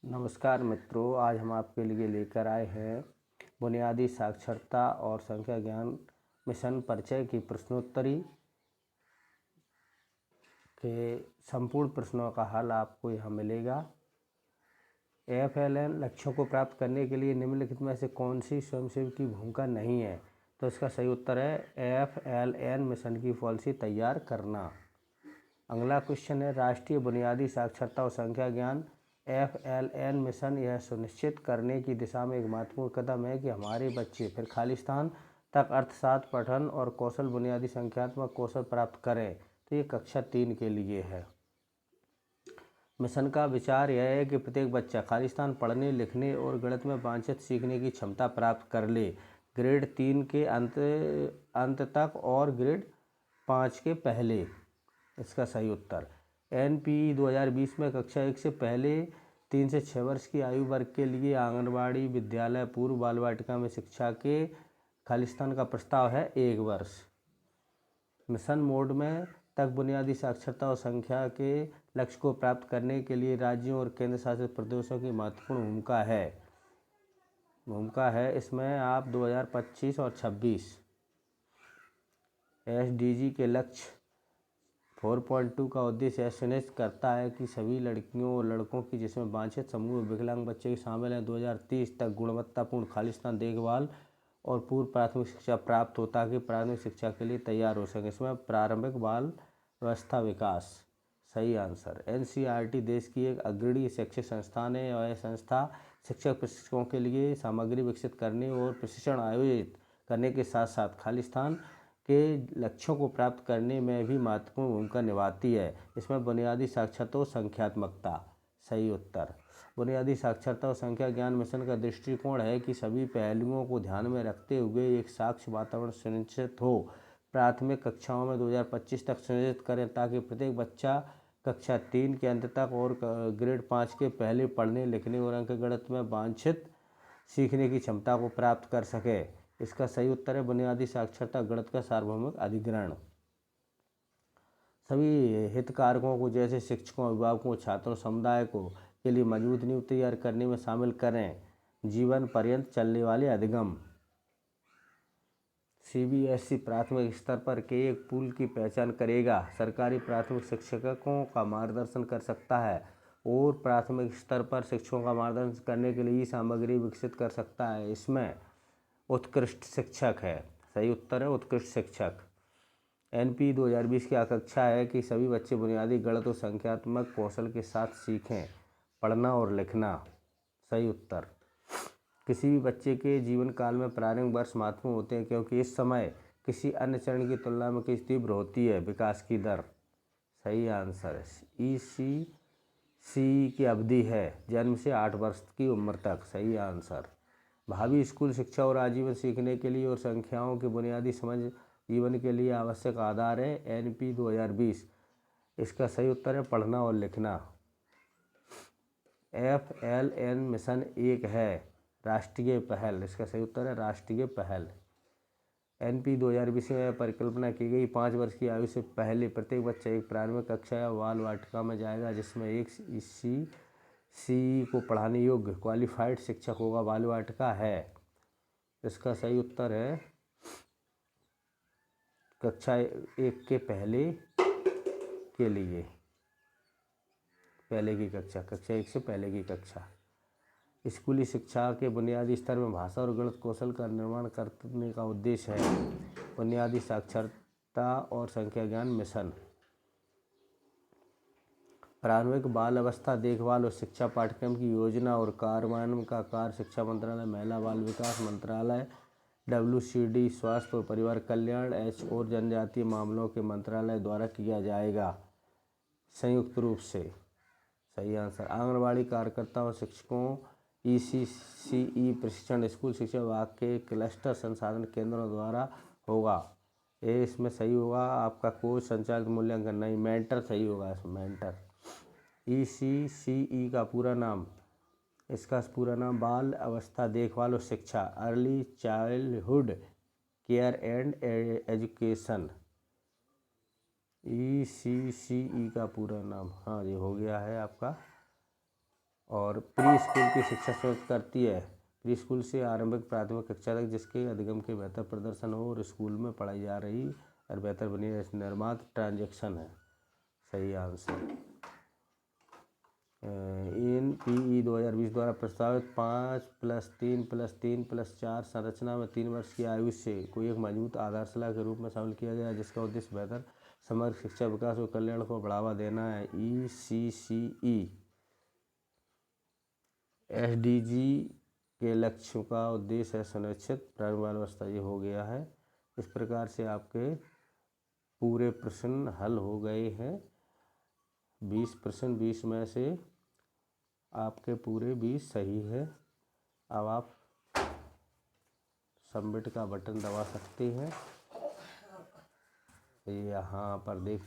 नमस्कार मित्रों, आज हम आपके लिए लेकर आए हैं बुनियादी साक्षरता और संख्या ज्ञान मिशन परिचय की प्रश्नोत्तरी के संपूर्ण प्रश्नों का हल आपको यहाँ मिलेगा। AFLN लक्ष्यों को प्राप्त करने के लिए निम्नलिखित में से कौन सी स्वयंसेवी की भूमिका नहीं है? तो इसका सही उत्तर है AFLN मिशन की पॉलिसी तैयार करना। अगला क्वेश्चन है, राष्ट्रीय बुनियादी साक्षरता और संख्या ज्ञान AFLN मिशन यह सुनिश्चित करने की दिशा में एक महत्वपूर्ण कदम है कि हमारे बच्चे फिर खालिस्तान तक अर्थशास्त्र, पठन और कौशल बुनियादी संख्यात्मक कौशल प्राप्त करें। तो ये कक्षा 3 के लिए है। मिशन का विचार यह है कि प्रत्येक बच्चा खालिस्तान पढ़ने, लिखने और गणित में वांछित सीखने की क्षमता प्राप्त कर ले, ग्रेड 3 के अंत तक और ग्रेड 5 के पहले। इसका सही उत्तर NPE 2020 में कक्षा 1 से पहले 3 से 6 वर्ष की आयु वर्ग के लिए आंगनबाड़ी, विद्यालय, पूर्व बाल वाटिका में शिक्षा के खालिस्तान का प्रस्ताव है 1 वर्ष। मिशन मोड में तक बुनियादी साक्षरता और संख्या के लक्ष्य को प्राप्त करने के लिए राज्यों और केंद्र शासित प्रदेशों की महत्वपूर्ण भूमिका है। इसमें आप 2025 और 26 SDG के लक्ष्य 4.2 का उद्देश्य यह सुनिश्चित करता है कि सभी लड़कियों और लड़कों की, जिसमें वांछित समूह विकलांग बच्चे भी शामिल हैं, 2030 तक गुणवत्तापूर्ण खालिस्तान देखभाल और पूर्व प्राथमिक शिक्षा प्राप्त हो ताकि प्राथमिक शिक्षा के लिए तैयार हो सके। इसमें प्रारंभिक बाल व्यवस्था विकास। सही आंसर। NCERT देश की एक अग्रणी शैक्षिक संस्थान है और यह संस्था शिक्षक प्रशिक्षकों के लिए सामग्री विकसित करने और प्रशिक्षण आयोजित करने के साथ साथ खालिस्तान के लक्ष्यों को प्राप्त करने में भी महत्वपूर्ण भूमिका निभाती है। इसमें बुनियादी साक्षरता और संख्यात्मकता। सही उत्तर। बुनियादी साक्षरता और संख्या ज्ञान मिशन का दृष्टिकोण है कि सभी पहलुओं को ध्यान में रखते हुए एक साक्ष्य वातावरण सुनिश्चित हो। प्राथमिक कक्षाओं में 2025 तक सुनिश्चित करें ताकि प्रत्येक बच्चा कक्षा 3 के अंत तक और ग्रेड 5 के पहले पढ़ने, लिखने और अंकगणित में वांछित सीखने की क्षमता को प्राप्त कर सके। इसका सही उत्तर है बुनियादी साक्षरता गणित का सार्वभौमिक अधिग्रहण। सभी हितधारकों को जैसे शिक्षकों, अभिभावकों, छात्रों, समुदाय को के लिए मजबूत नींव तैयार करने में शामिल करें। जीवन पर्यंत चलने वाले अधिगम। CBSE प्राथमिक स्तर पर के एक पूल की पहचान करेगा। सरकारी प्राथमिक शिक्षकों का मार्गदर्शन कर सकता है और प्राथमिक स्तर पर शिक्षकों का मार्गदर्शन करने के लिए सामग्री विकसित कर सकता है। इसमें उत्कृष्ट शिक्षक है। सही उत्तर है उत्कृष्ट शिक्षक। NPE 2020 की आकांक्षा है कि सभी बच्चे बुनियादी गणित और संख्यात्मक कौशल के साथ सीखें पढ़ना और लिखना। सही उत्तर। किसी भी बच्चे के जीवन काल में प्रारंभिक वर्ष महत्वपूर्ण होते हैं क्योंकि इस समय किसी अन्य चरण की तुलना में किस तीव्र होती है विकास की दर। सही आंसर। ECC की अवधि है जन्म से 8 वर्ष की उम्र तक। सही आंसर। भावी स्कूल शिक्षा और आजीवन सीखने के लिए और संख्याओं की बुनियादी समझ जीवन के लिए आवश्यक आधार है NPE 2020। इसका सही उत्तर है पढ़ना और लिखना। AFLN मिशन एक है राष्ट्रीय पहल। इसका सही उत्तर है राष्ट्रीय पहल। NPE 2020 में परिकल्पना की गई 5 वर्ष की आयु से पहले प्रत्येक बच्चा एक प्रारंभिक कक्षा या बाल वाटिका में जाएगा जिसमें एक CE को पढ़ाने योग्य क्वालिफाइड शिक्षक होगा। बाल वाटिका है। इसका सही उत्तर है कक्षा 1 के पहले के लिए, पहले की कक्षा, कक्षा 1 से पहले की कक्षा। स्कूली शिक्षा के बुनियादी स्तर में भाषा और गणित कौशल का निर्माण करने का उद्देश्य है। बुनियादी साक्षरता और संख्या ज्ञान मिशन। प्रारंभिक बाल अवस्था देखभाल और शिक्षा पाठ्यक्रम की योजना और कार्यान्वयन का कार्य शिक्षा मंत्रालय, महिला बाल विकास मंत्रालय, WCD, स्वास्थ्य और परिवार कल्याण, H और जनजातीय मामलों के मंत्रालय द्वारा किया जाएगा संयुक्त रूप से। सही आंसर। आंगनबाड़ी कार्यकर्ता और शिक्षकों ECCE प्रशिक्षण स्कूल शिक्षा विभाग के क्लस्टर संसाधन केंद्रों द्वारा होगा। ये इसमें सही होगा आपका कोच संचालित मूल्यांकन नहीं, मेंटर सही होगा इसमें, मेंटर। ECCE का पूरा नाम, इसका पूरा नाम बाल अवस्था देखभाल और शिक्षा, early childhood care and education. ECCE का पूरा नाम, हाँ ये हो गया है आपका। और प्री स्कूल की शिक्षा सुनिश्चित करती है। प्री स्कूल से आरंभिक प्राथमिक कक्षा तक जिसके अधिगम के बेहतर प्रदर्शन हो और स्कूल में पढ़ाई जा रही और बेहतर बनी रहे, निर्माता ट्रांजैक्शन है सही आंसर। NPE 2020 द्वारा प्रस्तावित 5+3+3+4 संरचना में 3 वर्ष की आयु से कोई एक मजबूत आधारशिला के रूप में शामिल किया गया है, जिसका उद्देश्य बेहतर समग्र शिक्षा विकास और कल्याण को बढ़ावा देना है। ECCE SDG के लक्ष्यों का उद्देश्य है सुनिश्चित प्रारंभिक बाल अवस्था। ये हो गया है। इस प्रकार से आपके पूरे प्रश्न हल हो गए हैं। 20 प्रश्न, 20 में से आपके पूरे 20 सही है। अब आप सबमिट का बटन दबा सकते हैं। यहाँ पर देखें।